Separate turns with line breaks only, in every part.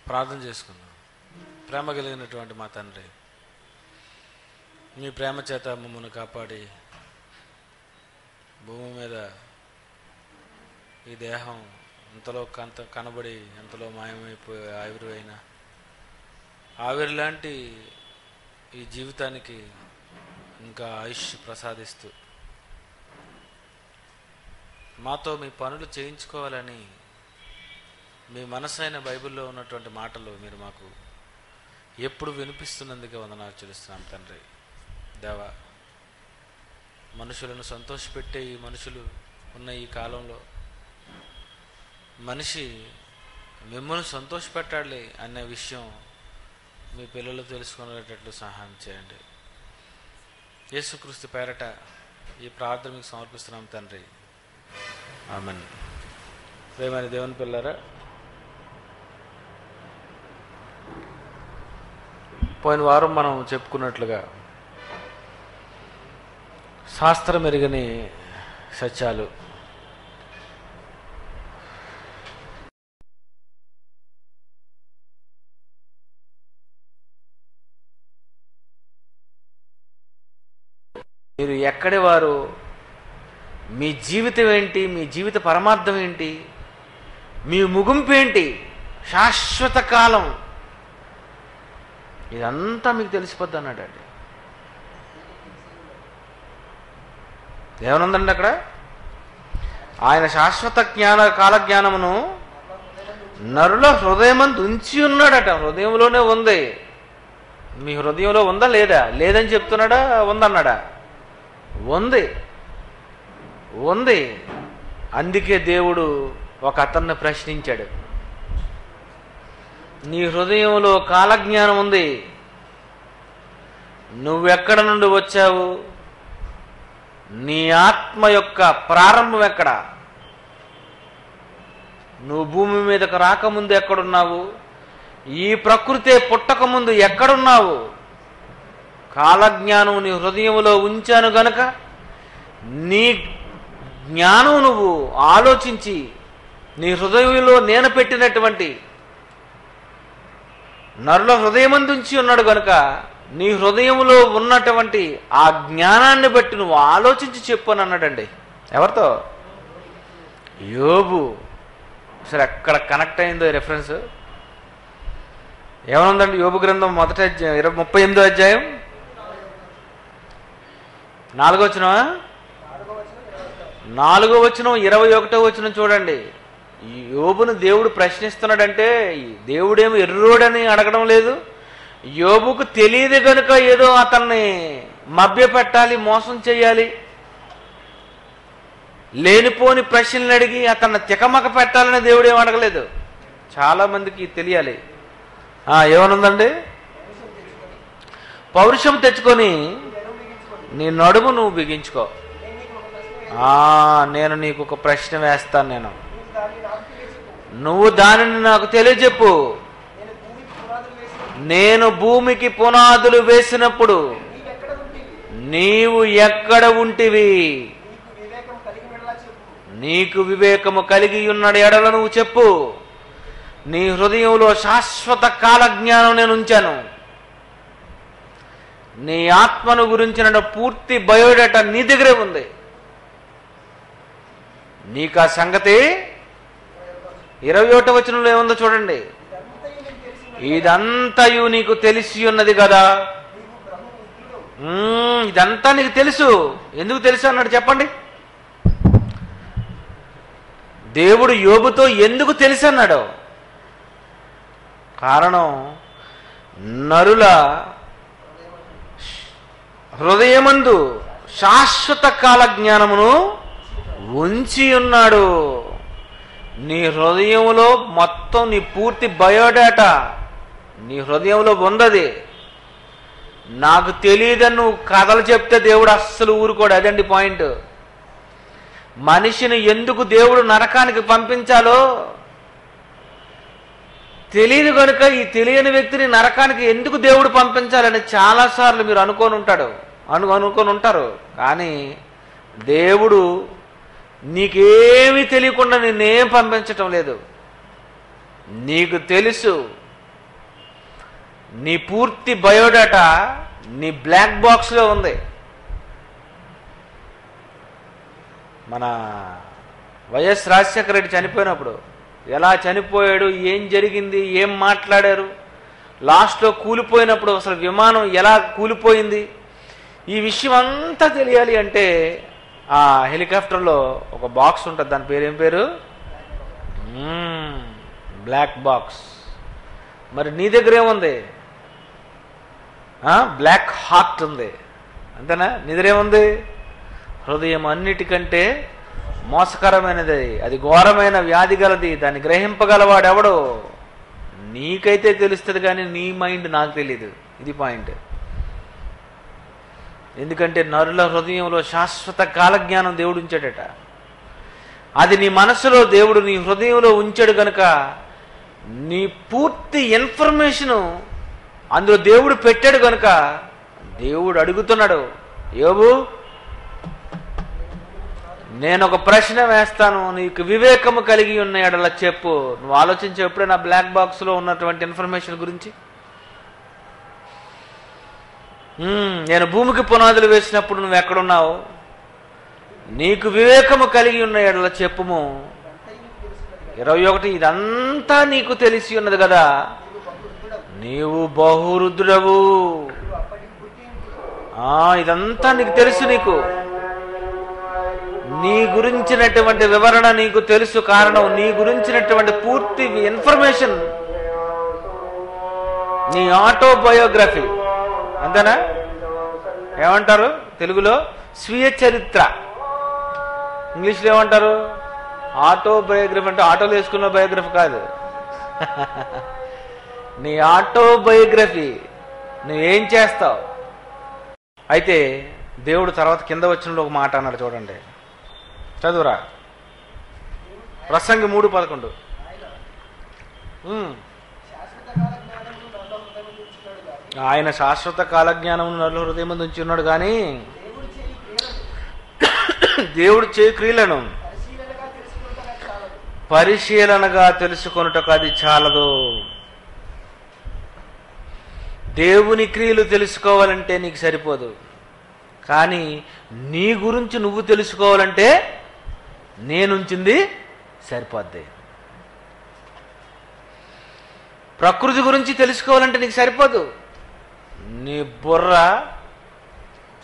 ప్రార్థన చేసుకుందాం. ప్రేమ కలిగినటువంటి మా తండ్రి, మీ ప్రేమ చేత మమ్మల్ని కాపాడి భూమి మీద ఈ దేహం ఎంతలో కనబడి ఎంతలో మాయమైపోయి ఆవిరి ఆవిరి లాంటి ఈ జీవితానికి ఇంకా ఆయుష్ ప్రసాదిస్తూ మాతో మీ పనులు చేయించుకోవాలని మీ మనసైన బైబిల్లో ఉన్నటువంటి మాటలు మీరు మాకు ఎప్పుడు వినిపిస్తున్నందుకే వందనాలు చెల్లిస్తున్నాం తండ్రి. దేవా, మనుషులను సంతోషపెట్టే ఈ మనుషులు ఉన్న ఈ కాలంలో మనిషి మిమ్మల్ని సంతోషపెట్టాలి అనే విషయం మీ పిల్లలు తెలుసుకునేటట్లు సహాయం చేయండి. యేసుక్రీస్తు పేరట ఈ ప్రార్థన మీకు సమర్పిస్తున్నాం తండ్రి, ఆమేన్. ప్రేమైన దేవుని పిల్లరా, పోయిన వారం మనం చెప్పుకున్నట్లుగా శాస్త్రం ఎరుగని సత్యాలు, మీరు ఎక్కడి వారు, మీ జీవితం ఏంటి, మీ జీవిత పరమార్థం ఏంటి, మీ ముగింపు ఏంటి, శాశ్వత కాలం, ఇదంతా మీకు తెలిసిపోద్ది అన్నాడండి. ఏమనుందండి అక్కడ? ఆయన శాశ్వత కాలజ్ఞానమును నరుల హృదయమందు ఉంచి ఉన్నాడట. హృదయంలోనే ఉంది. మీ హృదయంలో ఉందా లేదా? లేదని చెప్తున్నాడా? ఉందన్నాడా? ఉంది. అందుకే దేవుడు ఒక అతన్ని ప్రశ్నించాడు, నీ హృదయంలో కాలజ్ఞానం ఉంది, నువ్వెక్కడ నుండి వచ్చావు, నీ ఆత్మ యొక్క ప్రారంభం ఎక్కడ, నువ్వు భూమి మీదకు రాకముందు ఎక్కడున్నావు, ఈ ప్రకృతే పుట్టకముందు ఎక్కడున్నావు, కాలజ్ఞానం నీ హృదయంలో ఉంచాను గనక నీ జ్ఞానం నువ్వు ఆలోచించి నీ హృదయంలో నేను పెట్టినటువంటి నరుల హృదయమందుంచి ఉన్నాడు గనుక నీ హృదయంలో ఉన్నటువంటి ఆ జ్ఞానాన్ని బట్టి నువ్వు ఆలోచించి చెప్పు అని అన్నాడండి. ఎవరితో? యోబు. సరే, ఎక్కడ కనెక్ట్ అయిందో రెఫరెన్స్ ఏమనుందండి? యోబు గ్రంథం మొదటి అధ్యాయం 38వ అధ్యాయం 4వ వచనమా? 4వ వచనం 21వ వచనం చూడండి. యోబును దేవుడు ప్రశ్నిస్తున్నాడంటే దేవుడేమో ఎర్రోడని అడగడం లేదు. యోబుకు తెలియదు కనుక ఏదో అతన్ని మభ్యపెట్టాలి, మోసం చేయాలి, లేనిపోని ప్రశ్నలు అడిగి అతన్ని తికమక పెట్టాలని దేవుడు ఏం అడగలేదు. చాలా మందికి తెలియాలి. ఏమనుందండి? పౌరుషం తెచ్చుకొని నీ నడుము నువ్వు బిగించుకో. నేను నీకు ఒక ప్రశ్న వేస్తాను, నువ్వు దానిని నాకు తెలియజెప్పు. నేను భూమికి పునాదులు వేసినప్పుడు నీవు ఎక్కడ ఉంటివి? నీకు వివేకము కలిగి ఉన్న ఎడల నువ్వు చెప్పు. నీ హృదయంలో శాశ్వత కాల జ్ఞానం నేను ఉంచాను. నీ ఆత్మను గురించిన పూర్తి బయోడేటా నీ దగ్గరే ఉంది. నీకు ఆ సంగతి 21వ వచనంలో ఏముందో చూడండి. ఇదంతయు నీకు తెలిసి ఉన్నది కదా. ఇదంతా నీకు తెలుసు. ఎందుకు తెలుసు అన్నాడు చెప్పండి? దేవుడు యోబుతో ఎందుకు తెలుసు అన్నాడు? కారణం, నరుల హృదయమందు శాశ్వత కాల జ్ఞానమును ఉంచి ఉన్నాడు. నీ హృదయంలో మొత్తం నీ పూర్తి బయోడేటా నీ హృదయంలో ఉన్నది. నాకు తెలియదని నువ్వు కథలు చెప్తే దేవుడు అస్సలు ఊరుకోడు. అదండి పాయింట్. మనిషిని ఎందుకు దేవుడు నరకానికి పంపించాలో తెలియదు కనుక ఈ తెలియని వ్యక్తిని నరకానికి ఎందుకు దేవుడు పంపించాలని చాలాసార్లు మీరు అనుకొని ఉంటారు. కానీ దేవుడు నీకేమీ తెలియకుండా నిన్నేం పంపించటం లేదు. నీకు తెలుసు నీ పూర్తి బయోడాటా నీ బ్లాక్ బాక్స్లో ఉంది. మన వైఎస్ రాజశేఖర రెడ్డి చనిపోయినప్పుడు ఎలా చనిపోయాడు, ఏం జరిగింది, ఏం మాట్లాడారు, లాస్ట్లో కూలిపోయినప్పుడు అసలు విమానం ఎలా కూలిపోయింది, ఈ విషయం అంతా తెలియాలి అంటే ఆ హెలికాప్టర్లో ఒక బాక్స్ ఉంటుంది. దాని పేరు ఏం పేరు? Black box. మరి నీ దగ్గర ఏముంది? బ్లాక్ హార్ట్ ఉంది, అంతేనా? నీ దగ్గర ఏముంది? హృదయం అన్నిటికంటే మోసకరమైనది, అది ఘోరమైన వ్యాధి గలది, దాన్ని గ్రహింపగలవాడెవడు? నీకైతే తెలుస్తుంది కానీ నీ మైండ్ నాకు తెలీదు. ఇది పాయింట్. ఎందుకంటే నరుల హృదయంలో శాశ్వత కాలజ్ఞానం దేవుడు ఉంచాడట. అది నీ మనసులో దేవుడు నీ హృదయంలో ఉంచాడు గనుక నీ పూర్తి ఇన్ఫర్మేషను అందులో దేవుడు పెట్టాడు గనుక దేవుడు అడుగుతున్నాడు, యోబు నేను ఒక ప్రశ్న వేస్తాను, నీకు వివేకము కలిగి ఉన్న ఎడల చెప్పు. నువ్వు ఆలోచించి ఎప్పుడైనా బ్లాక్ బాక్స్లో ఉన్నటువంటి ఇన్ఫర్మేషన్ గురించి? నేను భూమికి పునాదులు వేసినప్పుడు నువ్వు ఎక్కడున్నావు? నీకు వివేకము కలిగి ఉన్న ఎడల చెప్పుము. 21 ఇదంతా నీకు తెలిసి ఉన్నది కదా, నీవు బహురుద్రుడవు. ఇదంతా నీకు తెలుసు, నీ గురించినటువంటి వివరణ నీకు తెలుసు. కారణం నీ గురించినటువంటి పూర్తి ఇన్ఫర్మేషన్ నీ ఆటోబయోగ్రఫీ, అంతేనా? ఏమంటారు తెలుగులో? స్వీయ చరిత్ర. ఇంగ్లీష్లో ఏమంటారు? ఆటోబయోగ్రఫీ. అంటే ఆటోలో వేసుకున్న బయోగ్రఫీ కాదు, నీ ఆటోబయోగ్రఫీ. నువ్వేం చేస్తావు? అయితే దేవుడు తర్వాత కింద వచ్చినలో ఒక మాట అన్నాడు, చూడండి, చదువురా. ప్రసంగి 3:11. ఆయన శాశ్వత కాలజ్ఞానం నరుల హృదయం ముందు ఉంచి ఉన్నాడు, కానీ దేవుడు చేయ క్రియలను పరిశీలనగా తెలుసుకొనుటకు అది చాలదు. దేవుని క్రియలు తెలుసుకోవాలంటే నీకు సరిపోదు, కానీ నీ గురించి నువ్వు తెలుసుకోవాలంటే నేనుంచింది సరిపోద్ది. ప్రకృతి గురించి తెలుసుకోవాలంటే నీకు సరిపోదు, నీ బుర్ర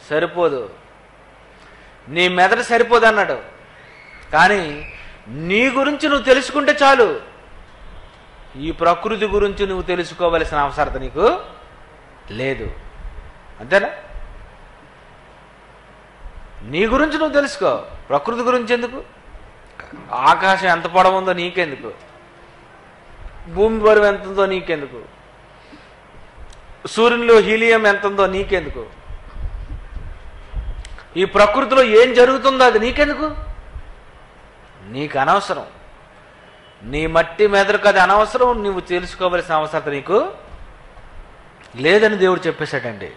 సరిపోదు, నీ మెదడు సరిపోదు అన్నాడు. కానీ నీ గురించి నువ్వు తెలుసుకుంటే చాలు. ఈ ప్రకృతి గురించి నువ్వు తెలుసుకోవలసిన అవసరత నీకు లేదు, అంతేనా? నీ గురించి నువ్వు తెలుసుకో, ప్రకృతి గురించి ఎందుకు? ఆకాశం ఎంత పొడవు ఉందో నీకెందుకు? భూమి బరువు ఎంత ఉందో నీకెందుకు? సూర్యునిలో హీలియం ఎంత ఉందో నీకెందుకు? ఈ ప్రకృతిలో ఏం జరుగుతుందో అది నీకెందుకు? నీకు అనవసరం. నీ మట్టి మెదడుకు అది అనవసరం. నువ్వు తెలుసుకోవలసిన అవసరం నీకు లేదని దేవుడు చెప్పేశాడండి.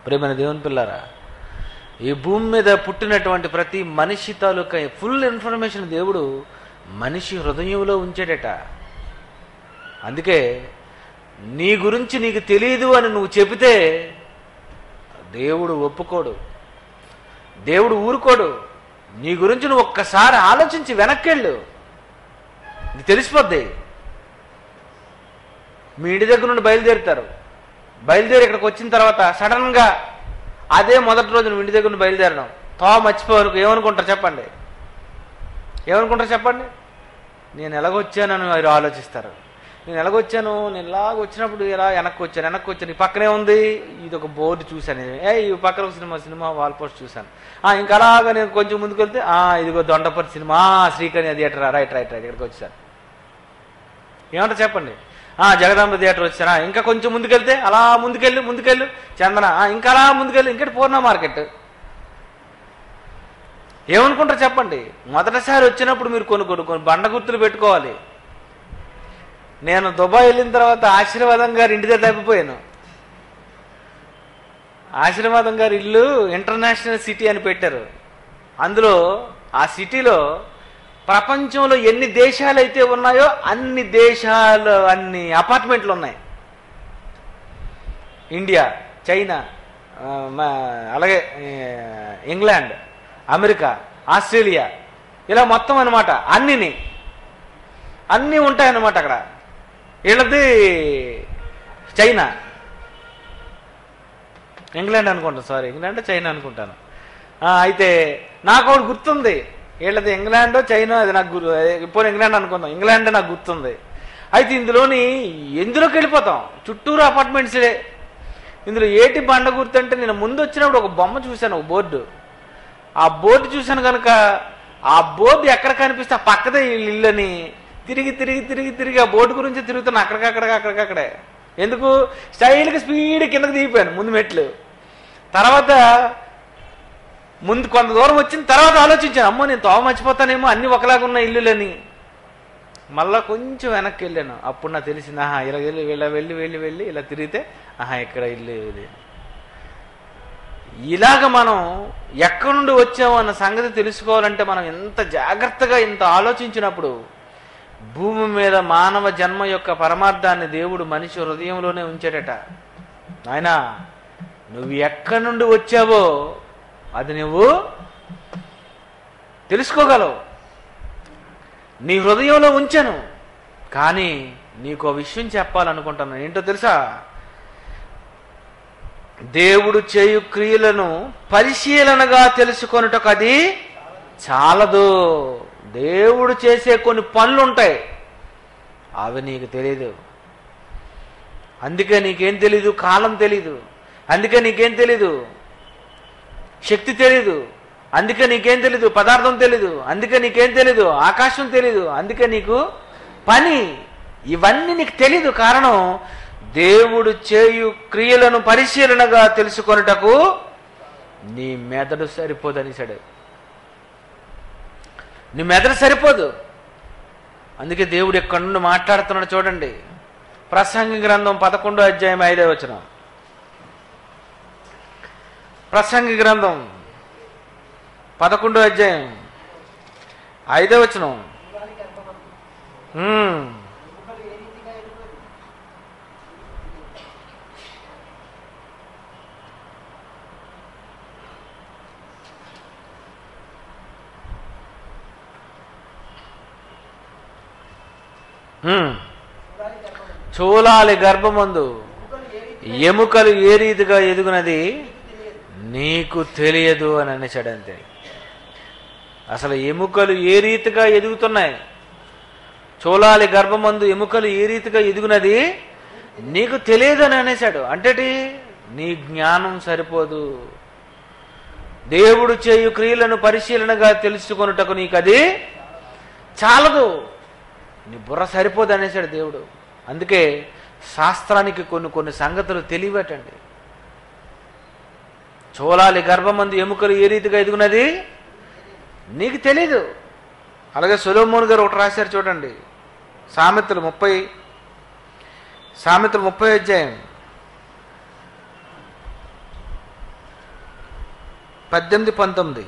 ప్రేమైన దేవుని పిల్లారా, ఈ భూమి మీద పుట్టినటువంటి ప్రతి మనిషి తాలూకా ఫుల్ ఇన్ఫర్మేషన్ దేవుడు మనిషి హృదయంలో ఉంచాడట. అందుకే నీ గురించి నీకు తెలియదు అని నువ్వు చెబితే దేవుడు ఒప్పుకోడు, దేవుడు ఊరుకోడు. నీ గురించి నువ్వు ఒక్కసారి ఆలోచించి వెనక్కెళ్ళు, ఇది తెలిసిపోద్ది. మీ ఇంటి దగ్గర నుండి బయలుదేరి ఇక్కడికి వచ్చిన తర్వాత సడన్గా అదే మొదటి రోజు నువ్వు ఇంటి దగ్గర నుండి బయలుదేరడం మర్చిపోవనుకో, ఏమనుకుంటారు చెప్పండి? నేను ఎలాగొచ్చానని మీరు ఆలోచిస్తారు. నేను ఎలాగొచ్చాను, నేను ఇలాగ వచ్చినప్పుడు ఇలా వెనక్కి వచ్చాను. ఈ పక్కనే ఉంది, ఇది ఒక బోర్డు చూశాను, ఈ పక్కన ఒక సినిమా వాల్ పోస్ట్ చూశాను. ఇంకా అలాగా నేను కొంచెం ముందుకు వెళ్తే ఇదిగో Dondaparthy cinema, Srikanya theatre, right ఇక్కడికి వచ్చాను. ఏమంటారు చెప్పండి? జగదాంబ థియేటర్ వచ్చానా? ఇంకా కొంచెం ముందుకెళ్తే అలా ముందుకెళ్ళు చందన, ఇంకా అలా ముందుకెళ్ళి ఇంకటి పూర్ణ మార్కెట్. ఏమనుకుంటారు చెప్పండి? మొదటిసారి వచ్చినప్పుడు మీరు కొన్ని బండ గుర్తులు పెట్టుకోవాలి. నేను దుబాయ్ వెళ్ళిన తర్వాత ఆశీర్వాదం గారి ఇంటి దగ్గర తప్పిపోయాను. ఆశీర్వాదం గారి ఇల్లు ఇంటర్నేషనల్ సిటీ అని పెట్టారు. అందులో ఆ సిటీలో ప్రపంచంలో ఎన్ని దేశాలు అయితే ఉన్నాయో అన్ని అపార్ట్మెంట్లు ఉన్నాయి. ఇండియా, చైనా, అలాగే ఇంగ్లాండ్, అమెరికా, ఆస్ట్రేలియా, ఇలా మొత్తం అనమాట. అన్నీ ఉంటాయన్నమాట అక్కడ. వీళ్ళది చైనా, ఇంగ్లాండ్ అనుకుంటాను, సారీ ఇంగ్లాండ్ చైనా అనుకుంటాను. అయితే నాకు ఒకటి గుర్తుంది, వీళ్ళది ఇంగ్లాండ్ చైనా, అది నాకు ఇప్పుడు ఇంగ్లాండ్ అనుకుందాం, ఇంగ్లాండ్ నాకు గుర్తుంది. అయితే ఎందులోకి వెళ్ళిపోతాం, చుట్టూరు అపార్ట్మెంట్సే. ఇందులో ఏటి బండ గుర్తు అంటే, నేను ముందు వచ్చినప్పుడు ఒక బొమ్మ చూశాను, ఒక బోర్డు. ఆ బోర్డు చూశాను కనుక ఆ బోర్డు ఎక్కడ కనిపిస్తే ఆ పక్కదే ఇల్లు అని తిరిగి ఆ బోర్డు గురించి తిరుగుతాను అక్కడికక్కడే. ఎందుకు? స్టైల్గా స్పీడ్ కిందకి దిగిపోయాను ముందు మెట్లు. తర్వాత ముందు కొంత దూరం వచ్చిన తర్వాత ఆలోచించాను, అమ్మో నేను తోవ మర్చిపోతానేమో అన్ని ఒకలాగా ఉన్న ఇల్లులని. మళ్ళా కొంచెం వెనక్కి వెళ్ళాను, అప్పుడు నాకు తెలిసింది, ఇలా వెళ్ళి ఇలా తిరిగితే ఇక్కడ ఇల్లు ఇది. ఇలాగ మనం ఎక్కడి నుండి వచ్చామో అన్న సంగతి తెలుసుకోవాలంటే మనం ఎంత జాగ్రత్తగా ఇంత ఆలోచించినప్పుడు, భూమి మీద మానవ జన్మ యొక్క పరమార్థాన్ని దేవుడు మనిషి హృదయంలోనే ఉంచాడట. నాయనా, నువ్వు ఎక్కడి నుండి వచ్చావో అది నువ్వు తెలుసుకోగలవు, నీ హృదయంలో ఉంచాను. కానీ నీకు ఆ విషయం చెప్పాలనుకుంటున్నాను. ఏంటో తెలుసా? దేవుడు చేయు క్రియలను పరిశీలనగా తెలుసుకొనుటకు అది చాలదు. దేవుడు చేసే కొన్ని పనులు ఉంటాయి, అవి నీకు తెలియదు. అందుకే నీకేం తెలీదు? కాలం తెలీదు. అందుకే నీకేం తెలీదు? శక్తి తెలీదు. అందుకే నీకేం తెలీదు? పదార్థం తెలీదు. అందుకే నీకేం తెలీదు? ఆకాశం తెలీదు. అందుకే నీకు పని, ఇవన్నీ నీకు తెలీదు. కారణం, దేవుడు చేయు క్రియలను పరిశీలనగా తెలుసుకొనుటకు నీ మెదడు సరిపోదనిసాడు. నీ మెదడు సరిపోదు. అందుకే దేవుడు ఎక్కడి నుండి మాట్లాడుతున్నాడు చూడండి. ప్రసంగి గ్రంథం 11వ అధ్యాయం 5వ వచనం. ప్రసంగి గ్రంథం 11వ అధ్యాయం 5వ వచనం. చూలాలి గర్భమందు ఎముకలు ఏ రీతిగా ఎదుగునది నీకు తెలియదు అని అనేసాడు. అంతే. అసలు ఎముకలు ఏ రీతిగా ఎదుగుతున్నాయి, చూలాలి గర్భమందు ఎముకలు ఏ రీతిగా ఎదుగునది నీకు తెలియదు అని అనేసాడు. అంటే నీ జ్ఞానం సరిపోదు. దేవుడు చేయు క్రియలను పరిశీలనగా తెలుసుకొనుటకు నీకు అది చాలదు, నీ బుర్ర సరిపోదు అనేసాడు దేవుడు. అందుకే శాస్త్రానికి కొన్ని సంగతులు తెలియబెట్టండి. చూలాలి గర్భమందు ఎముకలు ఏ రీతిగా ఎదుగునది నీకు తెలీదు. అలాగే సొలొమోను గారు ఒకటి రాశారు చూడండి, సామెతలు 30 అధ్యాయం 18-19.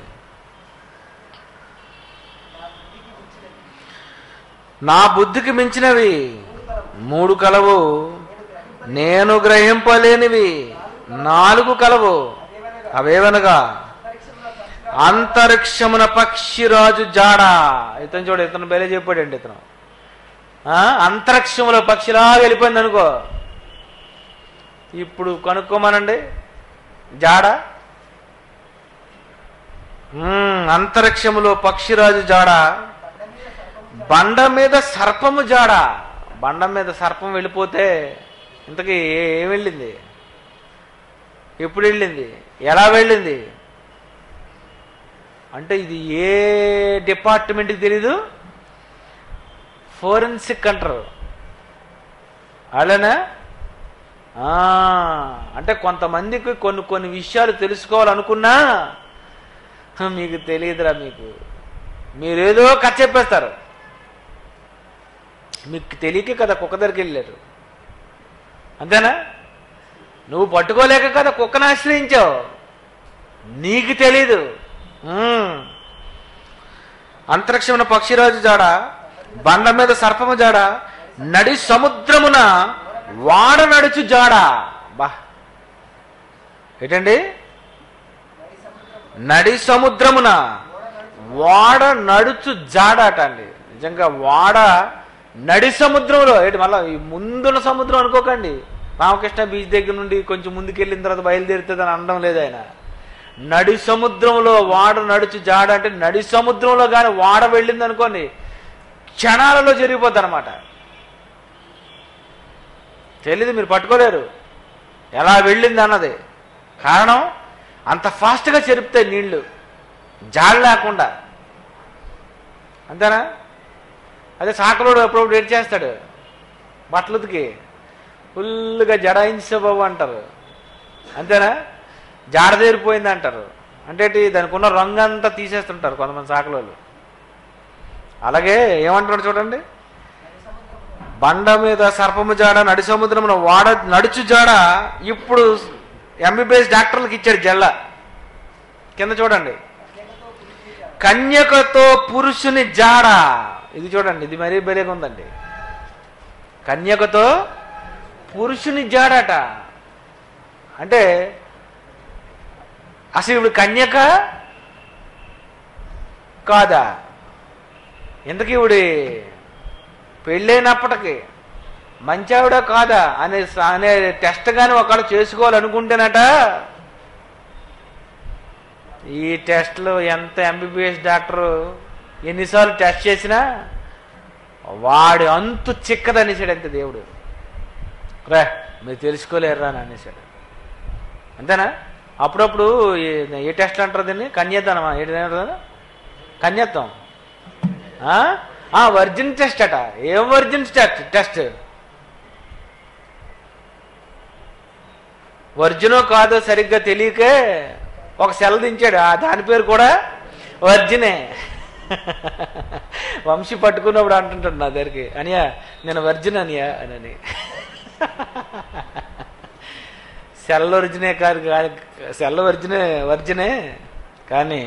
నా బుద్ధికి మించినవి 3 కలవు, నేను గ్రహింపలేనివి 4 కలవు. అవేవనగా అంతరిక్షమున పక్షిరాజు జాడ. ఇతను చూడ, ఇతను బయలు చెప్పాడండి. ఇతను అంతరిక్షములో పక్షిలా వెళ్ళిపోయింది అనుకో, ఇప్పుడు కనుక్కోమనండి జాడ. అంతరిక్షములో పక్షిరాజు జాడ, బండ మీద సర్పము జాడ. బండ మీద సర్పం వెళ్ళిపోతే ఇంతకీ ఏం వెళ్ళింది, ఎప్పుడు వెళ్ళింది, ఎలా వెళ్ళింది అంటే ఇది ఏ డిపార్ట్మెంట్కి తెలీదు, ఫోరెన్సిక్ అంటారు అలానా. అంటే కొంతమందికి కొన్ని విషయాలు తెలుసుకోవాలనుకున్నా మీకు తెలియదురా. మీరేదో కథ చెప్పేస్తారు, మీకు తెలియక కదా కుక్క దగ్గరికి వెళ్ళారు, అంతేనా? నువ్వు పట్టుకోలేక కదా కుక్కను ఆశ్రయించావు, నీకు తెలీదు. అంతరిక్షమున పక్షిరాజు జాడ, బండ మీద సర్పము జాడ, నడి సముద్రమున వాడ నడుచు జాడ. బా, ఏంటండి? నడి సముద్రమున వాడ నడుచు జాడాట అండి. నిజంగా వాడ నడి సముద్రంలో, ఏంటి మళ్ళీ ముందున్న సముద్రం అనుకోకండి, రామకృష్ణ బీచ్ దగ్గర నుండి కొంచెం ముందుకెళ్ళిన తర్వాత బయలుదేరుతుంది అని అనడం లేదు ఆయన. నడి సముద్రంలో వాడ నడుచు జాడ అంటే నడి సముద్రంలో కానీ వాడ వెళ్ళింది అనుకోండి, క్షణాలలో జరిగిపోద్ది అనమాట. తెలీదు, మీరు పట్టుకోలేరు ఎలా వెళ్ళింది అన్నది. కారణం అంత ఫాస్ట్గా చెరుపుతాయి నీళ్లు, జాడ లేకుండా. అంతేనా? అదే సాకలోడు అప్పుడప్పుడు ఏడ్ చేస్తాడు, బట్టలుతికి ఫుల్గా జడాయించే బాబు అంటారు. అంతేనా? జాడదేరిపోయింది అంటారు. అంటే దానికి ఉన్న రంగు అంతా తీసేస్తుంటారు కొంతమంది సాకలోళ్ళు. అలాగే ఏమంటున్నాడు చూడండి, బండ మీద సర్పము జాడ నడి సముద్రమున వాడ నడుచు జాడ. ఇప్పుడు ఎంబీబీఎస్ డాక్టర్లకు ఇచ్చాడు జల్ల. కింద చూడండి, కన్యకతో పురుషుని జాడ. ఇది చూడండి, ఇది మరీ బెలేగా ఉందండి. కన్యకతో పురుషుని జాడట. అంటే అసలు ఇప్పుడు కన్యక కాదా? ఇంతకీ ఇవిడి పెళ్ళైనప్పటికీ మంచావిడ కాదా అనే టెస్ట్ కానీ ఒకళ్ళు చేసుకోవాలనుకుంటేనట, ఈ టెస్ట్లో ఎంత ఎంబీబీఎస్ డాక్టరు ఎన్నిసార్లు టెస్ట్ చేసినా వాడి అంతు చిక్కదనేసాడు అంతే దేవుడు. రా మీరు తెలుసుకోలేరురా అని అనేసాడు. అంతేనా? అప్పుడప్పుడు ఏ టెస్ట్ అంటారు దీన్ని? కన్యత్వమా? ఏంటంటారు? కన్యత్వం, వర్జిన్ టెస్ట్ అట. ఏం వర్జిన్ టెస్ట్? వర్జినో కాదో సరిగ్గా తెలియకే ఒక సెల్ దించాడు, దాని పేరు కూడా వర్జినే. వంశీ పట్టుకున్నప్పుడు అంటుంటాడు నా దగ్గరికి, అనియా నేను వర్జిన్ అనియా అని. సెల్ ఒరిజినే కాదు, సెల్ వర్జినే కానీ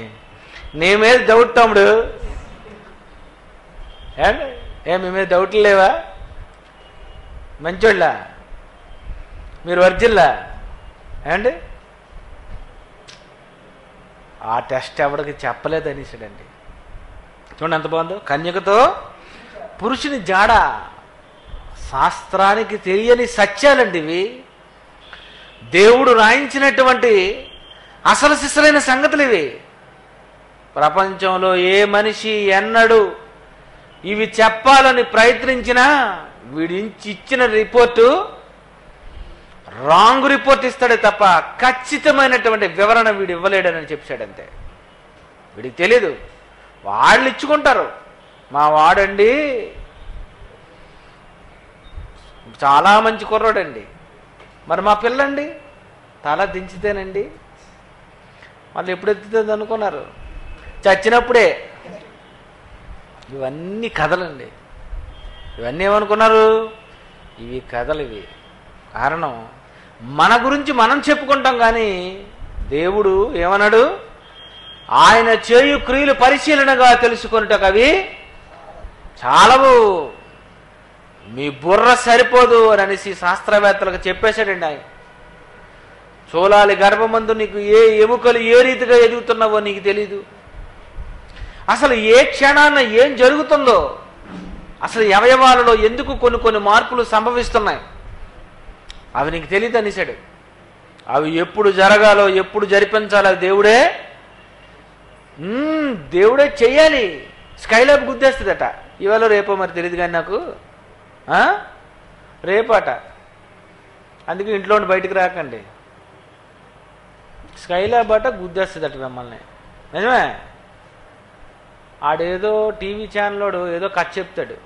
నీ మీద డౌట్ తమ్ముడు. మీ మీద డౌట్లు లేవా? మంచోళ్ళ మీరు, వర్జిన్లా ఏమండి? ఆ టెస్ట్ ఎవరికి చెప్పలేదు అనేసాడండి. చూడండి ఎంత బాగుందో. కన్యకతో పురుషుని జాడ. శాస్త్రానికి తెలియని సత్యాలండి ఇవి. దేవుడు రాయించినటువంటి అసలు సిసలైన సంగతులు ఇవి. ప్రపంచంలో ఏ మనిషి ఎన్నడూ ఇవి చెప్పాలని ప్రయత్నించినా వీడించి ఇచ్చిన రిపోర్టు రాంగ్ రిపోర్ట్ ఇస్తాడే తప్ప ఖచ్చితమైనటువంటి వివరణ వీడు ఇవ్వలేడని చెప్పాడంతే. వీడికి తెలీదు, వాళ్ళు ఇచ్చుకుంటారు. మా వాడండి చాలా మంచి కుర్రాడండి, మరి మా పిల్లండి తల దించితేనండి మళ్ళీ ఎప్పుడు ఎత్తుతుంది అనుకున్నారు? చచ్చినప్పుడే. ఇవన్నీ కథలండి. ఇవన్నీ ఏమనుకున్నారు? ఇవి కథలు. ఇవి కారణం మన గురించి మనం చెప్పుకుంటాం, కానీ దేవుడు ఏమన్నాడు? ఆయన చేయు క్రియలు పరిశీలనగా తెలుసుకున్నట్టు అవి చాలవు, మీ బుర్ర సరిపోదు అని అనేసి శాస్త్రవేత్తలకు చెప్పేశాడండి ఆయన. చూలాలి గర్భమందు నీకు ఏ ఎముకలు ఏ రీతిగా ఎదుగుతున్నావో నీకు తెలీదు. అసలు ఏ క్షణాన ఏం జరుగుతుందో, అసలు అవయవాలలో ఎందుకు కొన్ని మార్పులు సంభవిస్తున్నాయి అవి నీకు తెలియదు అనేసాడు. అవి ఎప్పుడు జరగాలో ఎప్పుడు జరిపించాలో దేవుడే చెయ్యాలి. స్కైలాబ్ గుద్దేస్తుందట ఇవాళ రేపో మరి తెలియదు కానీ నాకు, రేపట. అందుకే ఇంట్లో బయటికి రాకండి. స్కైలాబ్ అట గుద్దేస్తుందట మిమ్మల్ని. నిజమే. ఆడేదో టీవీ ఛానల్లోడు ఏదో కథ చెప్తాడు,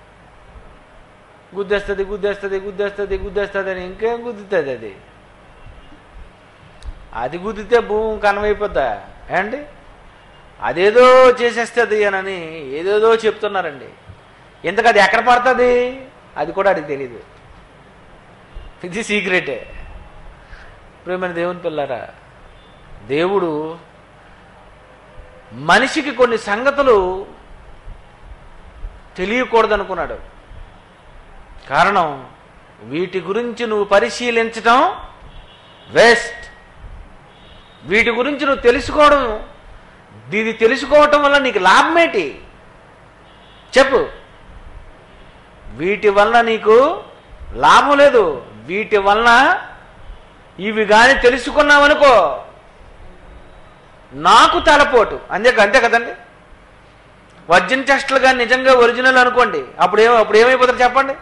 గుద్దేస్తుంది గుద్దేస్తుంది గుద్దేస్తుంది గుద్దేస్తుంది అని. ఇంకేం గుద్దుతుంది? అది గుద్దితే భూమి కనమైపోద్దా ఏమండి? అదేదో చేసేస్తుంది అని ఏదేదో చెప్తున్నారండి. ఎందుకు అది ఎక్కడ పడుతుంది అది కూడా అది తెలీదు. ఇది సీక్రెటే. ప్రియమైన దేవుని పిల్లారా, దేవుడు మనిషికి కొన్ని సంగతులు తెలియకూడదనుకున్నాడు. కారణం వీటి గురించి నువ్వు పరిశీలించటం వేస్ట్. వీటి గురించి నువ్వు తెలుసుకోవడం, ఇది తెలుసుకోవటం వల్ల నీకు లాభమేంటి చెప్పు? వీటి వలన నీకు లాభం లేదు. వీటి వలన ఇవి కానీ తెలుసుకున్నావనుకో నాకు తలపోటు. అంతే కదండి. వర్జిన్ టెస్టులు కానీ నిజంగా ఒరిజినల్ అనుకోండి, అప్పుడు ఏమైపోతారు చెప్పండి?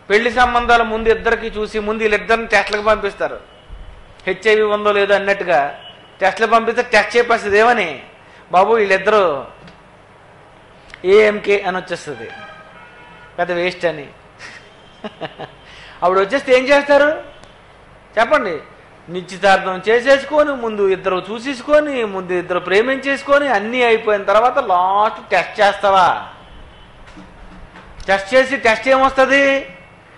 పెళ్లి సంబంధాలు ముందు ఇద్దరికి చూసి ముందు వీళ్ళిద్దరిని టెస్టులకు పంపిస్తారు. హెచ్ఐవి ఉందో లేదో అన్నట్టుగా టెస్టులకు పంపిస్తే టెస్ట్ చెప్పేస్తుంది ఏమని, బాబు వీళ్ళిద్దరూ ఏఎంకే అని వచ్చేస్తుంది, పెద్ద వేస్ట్ అని. అప్పుడు వచ్చేస్తే ఏం చేస్తారు చెప్పండి? నిశ్చితార్థం చేసేసుకొని ముందు ఇద్దరు చూసేసుకొని ముందు ఇద్దరు ప్రేమించేసుకొని అన్నీ అయిపోయిన తర్వాత లాస్ట్ టెస్ట్ చేస్తావా? టెస్ట్ చేసి టెస్ట్ ఏమొస్తుంది?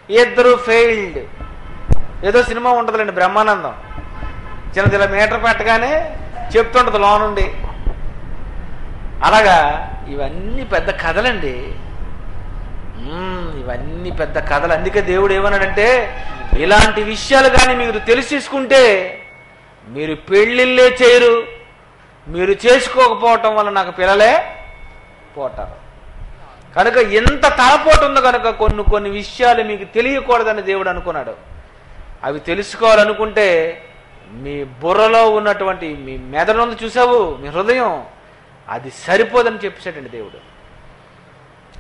ఇద్దరు ఫెయిల్డ్. ఏదో సినిమా ఉంటుందిలేండి బ్రహ్మానందం, చిన్నదిలా మీటర్ పెట్టగానే చెప్తుంటుంది లో నుండి. అలాగా ఇవన్నీ పెద్ద కథలండి, ఇవన్నీ పెద్ద కథలు. అందుకే దేవుడు ఏమన్నాడంటే, ఇలాంటి విషయాలు కానీ మీరు తెలిసేసుకుంటే మీరు పెళ్ళిళ్ళే చేయరు, మీరు చేసుకోకపోవటం వల్ల నాకు పిల్లలే పోతారు. కనుక ఎంత తలపోటు ఉందో కనుక కొన్ని విషయాలు మీకు తెలియకూడదని దేవుడు అనుకున్నాడు. అవి తెలుసుకోవాలనుకుంటే మీ బుర్రలో ఉన్నటువంటి మీ మెదడుంది చూసావు, మీ హృదయం, అది సరిపోదని చెప్పేశాడండి దేవుడు.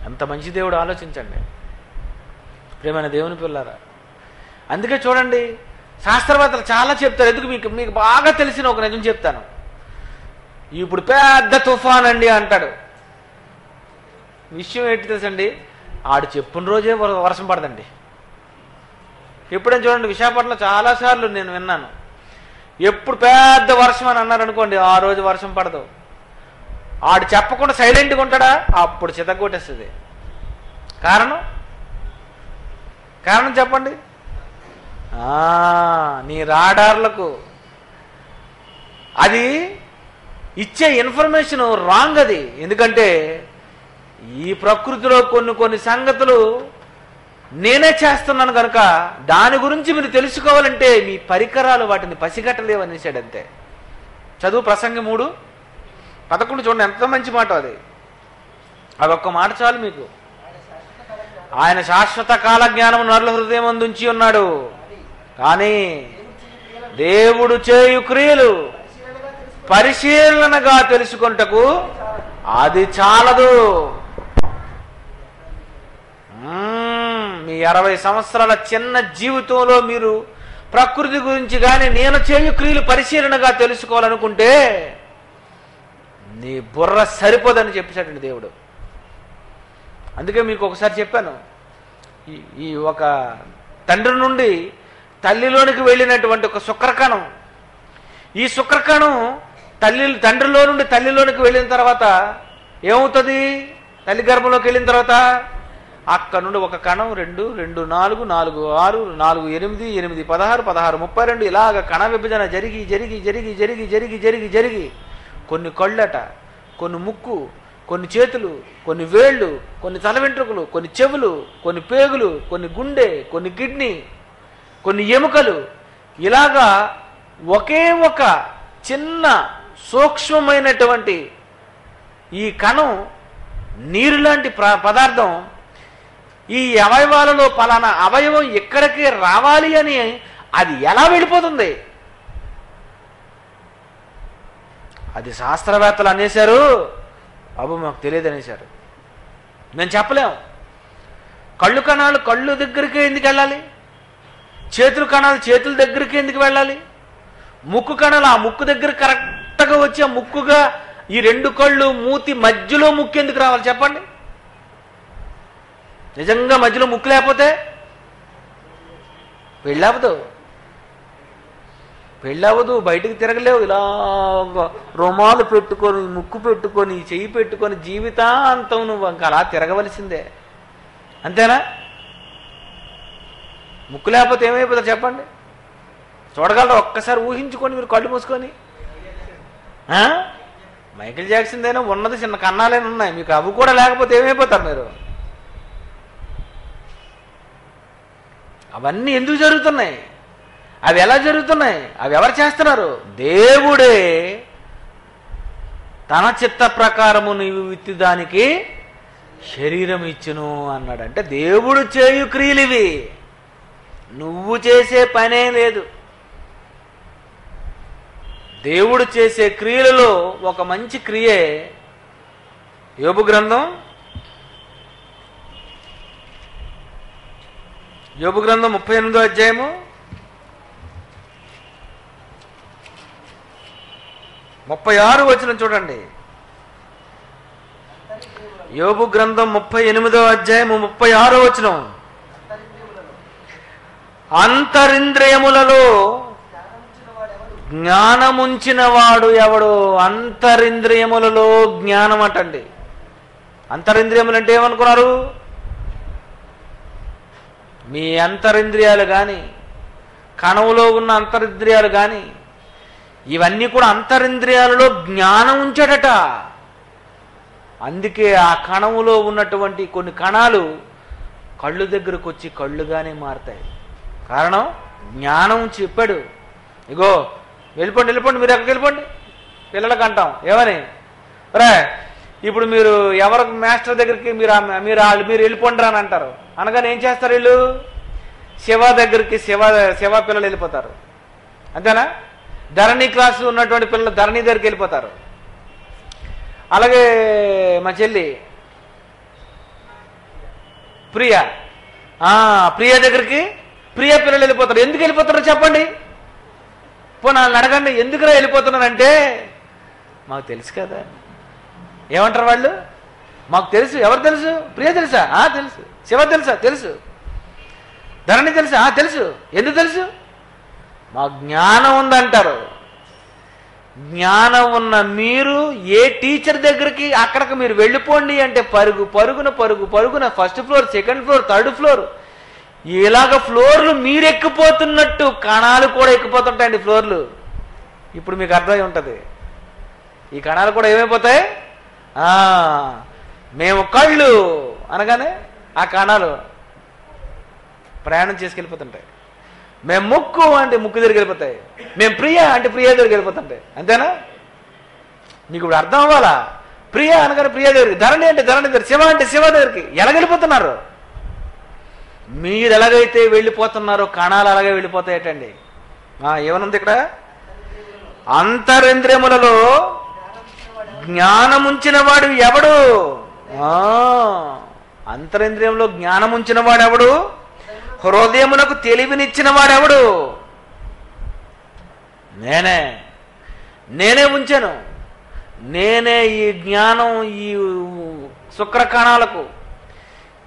అంత మంచి దేవుడు, ఆలోచించండి ప్రియమైన దేవుని పిల్లారా. అందుకే చూడండి, శాస్త్రవేత్తలు చాలా చెప్తారు. ఎందుకు మీకు బాగా తెలిసిన ఒక నిజం చెప్తాను. ఇప్పుడు పెద్ద తుఫాన్ అండి అంటాడు. విషయం ఏంటి తెలుసండి? ఆడు చెప్పిన రోజే వర్షం పడదండి. ఎప్పుడైనా చూడండి, విశాఖపట్నంలో చాలాసార్లు నేను విన్నాను, ఎప్పుడు పెద్ద వర్షం అని అన్నారు అనుకోండి, ఆ రోజు వర్షం పడదు. ఆడు చెప్పకుండా సైలెంట్గా ఉంటాడా, అప్పుడు చితగొట్టేస్తుంది. కారణం చెప్పండి? నీ రాడార్లకు అది ఇచ్చే ఇన్ఫర్మేషన్ రాంగ్. అది ఎందుకంటే ఈ ప్రకృతిలో కొన్ని సంగతులు నేనే చేస్తున్నాను కనుక దాని గురించి మీరు తెలుసుకోవాలంటే మీ పరికరాలు వాటిని పసిగట్టలేవు అనేసాడు. అంతే. చదువు ప్రసంగి 3:11 చూడండి, ఎంత మంచి మాట అది. అదొక్క మాట చాలు మీకు. ఆయన శాశ్వత కాల జ్ఞానం నరుల హృదయం ఉంచి ఉన్నాడు, కానీ దేవుడు చేయు క్రియలు పరిశీలనగా తెలుసుకొనుటకు అది చాలదు. మీ 60 సంవత్సరాల చిన్న జీవితంలో మీరు ప్రకృతి గురించి కానీ నేను చేయు క్రియలు పరిశీలనగా తెలుసుకోవాలనుకుంటే నీ బుర్ర సరిపోదని చెప్పేశాడండి దేవుడు. అందుకే మీకు ఒకసారి చెప్పాను, ఈ ఒక తండ్రి నుండి తల్లిలోనికి వెళ్ళినటువంటి ఒక శుక్రకణం, ఈ శుక్రకణం తండ్రిలో నుండి తల్లిలోనికి వెళ్ళిన తర్వాత ఏమవుతుంది? తల్లి గర్భంలోకి వెళ్ళిన తర్వాత అక్కడ నుండి ఒక కణం 2, 2, 4, 4, 6, 4, 8, 8, 16, 16, 32 ఇలాగ కణ విభజన జరిగి జరిగి జరిగి జరిగి జరిగి జరిగి జరిగి కొన్ని కళ్ళట, కొన్ని ముక్కు, కొన్ని చేతులు, కొన్ని వేళ్ళు, కొన్ని తల వెంట్రుకలు, కొన్ని చెవులు, కొన్ని పేగులు, కొన్ని గుండె, కొన్ని కిడ్నీ, కొన్ని ఎముకలు, ఇలాగా ఒకే ఒక చిన్న సూక్ష్మమైనటువంటి ఈ కణం నీరు లాంటి పదార్థం ఈ అవయవాలలో పలానా అవయవం ఎక్కడికి రావాలి అని అది ఎలా వెళ్ళిపోతుంది? అది శాస్త్రవేత్తలు అనేశారు, బాబు మాకు తెలియదు అనేశారు. మేము చెప్పలేము. కళ్ళు కణాలు కళ్ళు దగ్గరికి ఎందుకు వెళ్ళాలి? చేతుల కణాలు చేతుల దగ్గరికి ఎందుకు వెళ్ళాలి? ముక్కు కణాలు ఆ ముక్కు దగ్గర కరెక్ట్గా వచ్చి ఆ ముక్కుగా ఈ 2 కళ్ళు మూతి మధ్యలో ముక్కు ఎందుకు రావాలి చెప్పండి? నిజంగా మధ్యలో ముక్కు లేకపోతే పెళ్ళవదు, బయటికి తిరగలేవు. ఇలా రుమాలు పెట్టుకొని, ముక్కు పెట్టుకొని, చెయ్యి పెట్టుకొని జీవితాంతం నువ్వు ఇంకా అలా తిరగవలసిందే. అంతేనా? ముక్కు లేకపోతే ఏమైపోతుంది చెప్పండి? చూడగలరా? ఒక్కసారి ఊహించుకొని మీరు కళ్ళు మూసుకొని. మైకేల్ జాక్సన్దైనా ఉన్నది చిన్న కన్నాలేని ఉన్నాయి, మీకు అవి కూడా లేకపోతే ఏమైపోతారు మీరు? అవన్నీ ఎందుకు జరుగుతున్నాయి? అవి ఎలా జరుగుతున్నాయి? అవి ఎవరు చేస్తున్నారు? దేవుడే తన చిత్త ప్రకారము నీవు విత్తుదానికి శరీరం ఇచ్చును అన్నాడు. అంటే దేవుడు చేయు క్రియలు ఇవి, నువ్వు చేసే పనే లేదు. దేవుడు చేసే క్రియలలో ఒక మంచి క్రియే యోబు గ్రంథం 38వ అధ్యాయము 36 వచనం చూడండి. యోబు గ్రంథం 38వ అధ్యాయము 36వ వచనం. అంతరింద్రియములలో జ్ఞానముంచిన వాడు ఎవడు? అంతరింద్రియములలో జ్ఞానం అంటండి. అంతరింద్రియములు అంటే ఏమనుకున్నారు? మీ అంతరింద్రియాలు కానీ, కణవులో ఉన్న అంతరింద్రియాలు కానీ, ఇవన్నీ కూడా అంతరింద్రియాలలో జ్ఞానం ఉంచాడట. అందుకే ఆ కణములో ఉన్నటువంటి కొన్ని కణాలు కళ్ళు దగ్గరకు వచ్చి కళ్ళుగానే మారుతాయి. కారణం జ్ఞానం చెప్పాడు. ఇగో వెళ్ళిపోండి, వెళ్ళిపోండి, మీరు ఎక్కడికి వెళ్ళిపోండి. పిల్లలకు అంటాం ఏమని, రే ఇప్పుడు మీరు ఎవరికి మాస్టర్ దగ్గరికి మీరు వెళ్ళిపోండి అని అంటారు. అనగానే ఏం చేస్తారు వీళ్ళు? శివ దగ్గరికి శివ పిల్లలు వెళ్ళిపోతారు. అంతేనా? ధరణి క్లాసు ఉన్నటువంటి పిల్లలు ధరణి దగ్గరికి వెళ్ళిపోతారు. అలాగే మా చెల్లి ప్రియ దగ్గరికి ప్రియ పిల్లలు వెళ్ళిపోతారు. ఎందుకు వెళ్ళిపోతారో చెప్పండి. పోనీ వాళ్ళని అడగండి, ఎందుకురా వెళ్ళిపోతున్నారంటే మాకు తెలుసు కదా. ఏమంటారు వాళ్ళు? మాకు తెలుసు. ఎవరు తెలుసు? ప్రియ తెలుసా? తెలుసు. శివ తెలుసా? తెలుసు. ధరణి తెలుసా? తెలుసు. ఎందుకు తెలుసు? మా జ్ఞానం ఉందంటారు. జ్ఞానం ఉన్న మీరు ఏ టీచర్ దగ్గరికి అక్కడికి మీరు వెళ్ళిపోండి అంటే పరుగున first floor, second floor, third floor, ఇలాగ ఫ్లోర్లు మీరు ఎక్కిపోతున్నట్టు కణాలు కూడా ఎక్కిపోతుంటాయండి ఫ్లోర్లు. ఇప్పుడు మీకు అర్థమై ఉంటుంది. ఈ కణాలు కూడా ఏమైపోతాయి? మేము కళ్ళు అనగానే ఆ కణాలు ప్రయాణం చేసుకెళ్ళిపోతుంటాయి. మేము ముక్కు అంటే ముక్కు దగ్గరికి వెళ్ళిపోతాయి. మేము ప్రియ అంటే ప్రియ దగ్గరికి వెళ్ళిపోతుంటాయి. అంతేనా? మీకు ఇప్పుడు అర్థం అవ్వాలా? ప్రియ అనగానే ప్రియ దగ్గరికి, ధరణి అంటే ధరణి దగ్గర, శివ అంటే శివ దగ్గరికి. ఎలాగెళ్ళిపోతున్నారు? మీరు ఎలాగైతే వెళ్ళిపోతున్నారో కణాలు అలాగే వెళ్ళిపోతాయటండి. ఏమనుంది ఇక్కడ? అంతరింద్రియములలో జ్ఞానముంచిన వాడు ఎవడు? అంతరింద్రియంలో జ్ఞానముంచిన వాడు ఎవడు? హృదయమునకు తెలివినిచ్చిన వాడెవడు? నేనే ఉంచాను. నేనే ఈ జ్ఞానం ఈ శుక్ర కణాలకు,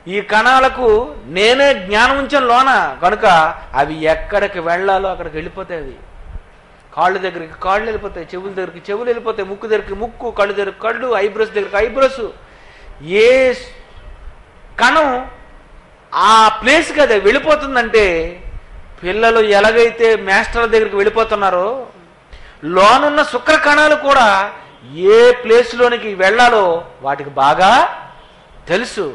ఈ కణాలకు నేనే జ్ఞానం ఉంచాను లోన. కనుక అవి ఎక్కడికి వెళ్ళాలో అక్కడికి వెళ్ళిపోతాయి. అవి కాళ్ళ దగ్గరికి కాళ్ళు వెళ్ళిపోతాయి, చెవుల దగ్గరికి చెవులు వెళ్ళిపోతాయి, ముక్కు దగ్గరికి ముక్కు, కళ్ళు దగ్గరికి కళ్ళు, ఐబ్రోస్ దగ్గరికి ఐబ్రోస్. ఏ కణం ఆ ప్లేస్కి అది వెళ్ళిపోతుందంటే పిల్లలు ఎలాగైతే మాస్టర్ల దగ్గరికి వెళ్ళిపోతున్నారో లోనున్న శుక్ర కణాలు కూడా ఏ ప్లేస్లోనికి వెళ్ళాలో వాటికి బాగా తెలుసు.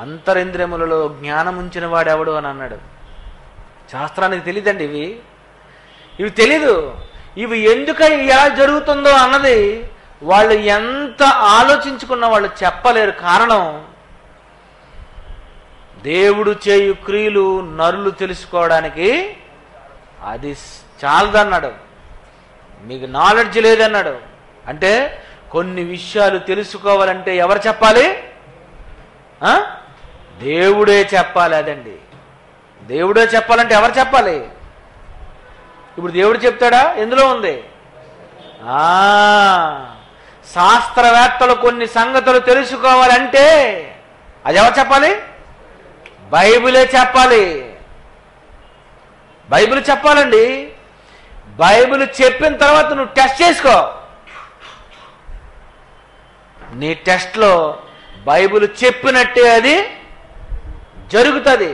అంతరింద్రియములలో జ్ఞానం ఉంచిన వాడెవడు అని అన్నాడు. శాస్త్రానికి తెలియదండి ఇవి తెలీదు. ఇవి ఎందుకని ఎలా జరుగుతుందో అన్నది వాళ్ళు ఎంత ఆలోచించుకున్న వాళ్ళు చెప్పలేరు. కారణం దేవుడు చేయు క్రియలు నరులు తెలుసుకోవడానికి అది చాలదన్నాడు. మీకు నాలెడ్జ్ లేదన్నాడు. అంటే కొన్ని విషయాలు తెలుసుకోవాలంటే ఎవరు చెప్పాలి? దేవుడే చెప్పాలి. అదండి, దేవుడే చెప్పాలంటే ఎవరు చెప్పాలి? ఇప్పుడు దేవుడు చెప్తాడా? ఎందులో ఉంది? శాస్త్రవేత్తలు కొన్ని సంగతులు తెలుసుకోవాలంటే అది ఎవరు చెప్పాలి? బైబిలే చెప్పాలి. బైబిల్ చెప్పాలండి. బైబిల్ చెప్పిన తర్వాత నువ్వు టెస్ట్ చేసుకో. నీ టెస్ట్లో బైబిల్ చెప్పినట్టే అది జరుగుతుంది.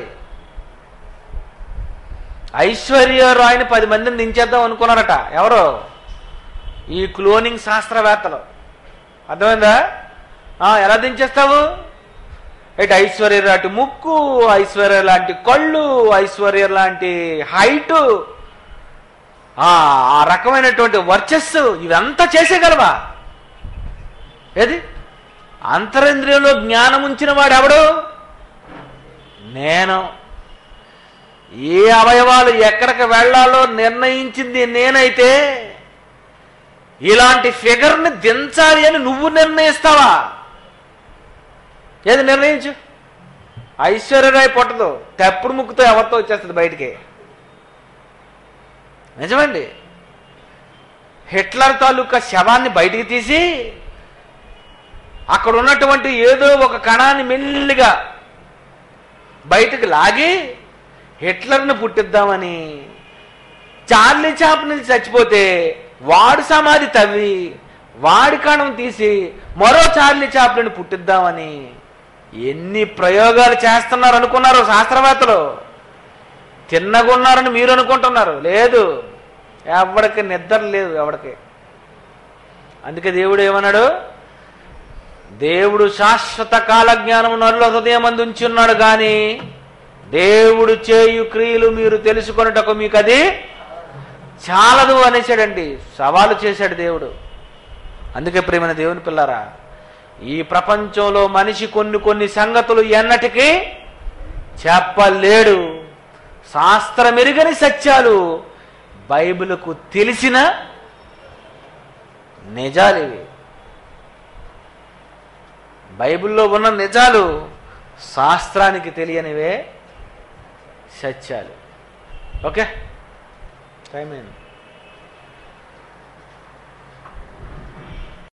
ఐశ్వర్య రాయ్ని 10 మందిని దించేద్దాం అనుకున్నారట. ఎవరు? ఈ క్లోనింగ్ శాస్త్రవేత్తలు. అర్థమైందా? ఎలా దించేస్తావు? ఐశ్వర్య లాంటి ముక్కు, ఐశ్వర్య లాంటి కళ్ళు, ఐశ్వర్య లాంటి హైటు, ఆ రకమైనటువంటి వర్చస్సు ఇవంతా చేసేయగలవా? ఏది? అంతరింద్రియంలో జ్ఞానం ఉంచిన వాడు ఎవడు? నేను. ఏ అవయవాలు ఎక్కడికి వెళ్ళాలో నిర్ణయించింది నేనైతే ఇలాంటి ఫిగర్ని దించాలి అని నువ్వు నిర్ణయిస్తావా? ఏది నిర్ణయించు. ఐశ్వర్యరాయ్ పుట్టదు, తెప్పుడు ముక్కుతో ఎవరితో వచ్చేస్తుంది బయటికి. నిజమండి. హిట్లర్ తాలూకా శవాన్ని బయటికి తీసి అక్కడ ఉన్నటువంటి ఏదో ఒక కణాన్ని మెల్లిగా బయటకు లాగి హిట్లర్ని పుట్టిద్దామని, చార్లీ చాప్లిన్ చచ్చిపోతే వాడు సమాధి తవ్వి వాడి కణం తీసి మరో చార్లీ చాప్లిన్ పుట్టిద్దామని ఎన్ని ప్రయోగాలు చేస్తున్నారు అనుకున్నారు శాస్త్రవేత్తలు. తిన్నగున్నారని మీరు అనుకుంటున్నారు. లేదు, ఎవడికి నిద్ర లేదు ఎవడికి. అందుకే దేవుడు ఏమన్నాడు? దేవుడు శాశ్వత కాల జ్ఞానం నరుల హృదయం అందు ఉంచి ఉన్నాడు, కానీ దేవుడు చేయు క్రియలు మీరు తెలుసుకొనుటకు మీకు అది చాలదు అనేసాడండి. సవాలు చేశాడు దేవుడు. అందుకే ప్రియమైన దేవుని పిల్లారా, ఈ ప్రపంచంలో మనిషి కొన్ని సంగతులు ఎన్నటికీ చెప్పలేడు. శాస్త్రమెరుగని సత్యాలు బైబిలుకు తెలిసిన నిజాలివి. బైబిల్లో ఉన్న నిజాలు శాస్త్రానికి తెలియనివే సత్యాలు. ఓకే, టైం అయింది.